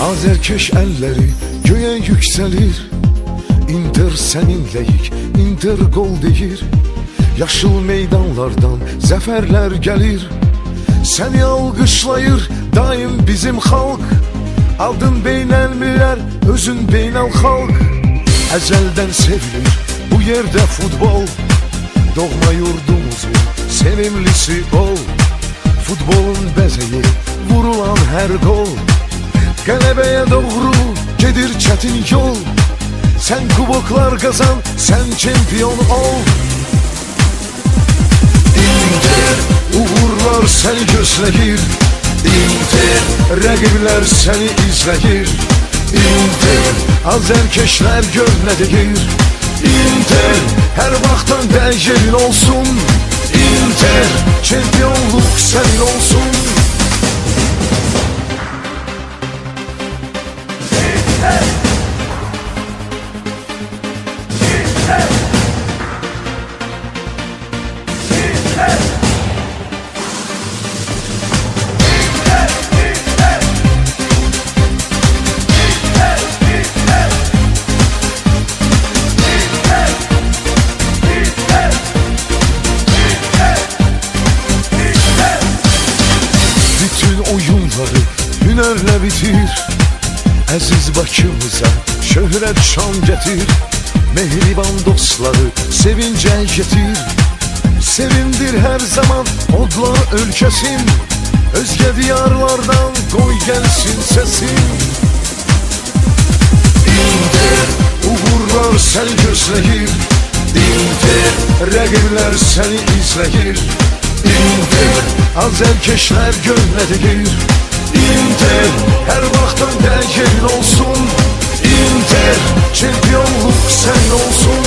Azerkeş elleri göğe yükselir. Inter seninleyik, Inter gol deyir. Yaşıl meydanlardan zaferler gelir. Seni alkışlayır daim bizim halk. Aldın beynelmiler, özün beynel halk. Ezelden sevilir bu yerde futbol. Doğma yurdumuzun sevimlisi ol. Futbolun bezeyi vurulan her gol. Qələbəyə doğru gedir çətin yol. Sen kuboklar kazan, sen çempiyon ol. Inter uğurlar seni gözləyir. Inter rəqiblər seni izləyir. Inter azərkeşlər gör nə deyir. Inter her vaxtdan dəyərin olsun. Inter çempionluq sənin olsun. Oyunları hünerle bitir. Əziz Bakımıza şöhrət şan getir. Mehriban dostları sevince getir. Sevindir her zaman odlar ülkesin. Özge diyarlardan koy gelsin sesin. Inter uğurlar seni gözləyir. Inter rəqiblər seni izləyir. Inter azərkeşlər gör nə deyir. Inter her vaxtdan dəyərin olsun. Inter çempionluq sənin olsun.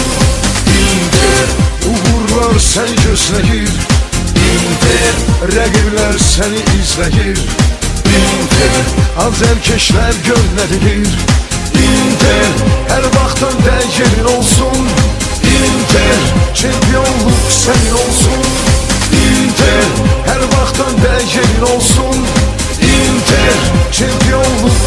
Inter uğurlar səni gözləyir. Inter rəqiblər səni izləyir. Inter azərkeşlər gör nə deyir. Inter her vaxtdan dəyərin olsun. Inter çempionluq sənin olsun. Inter her vaxtdan dəyərin olsun. Inter çempionluq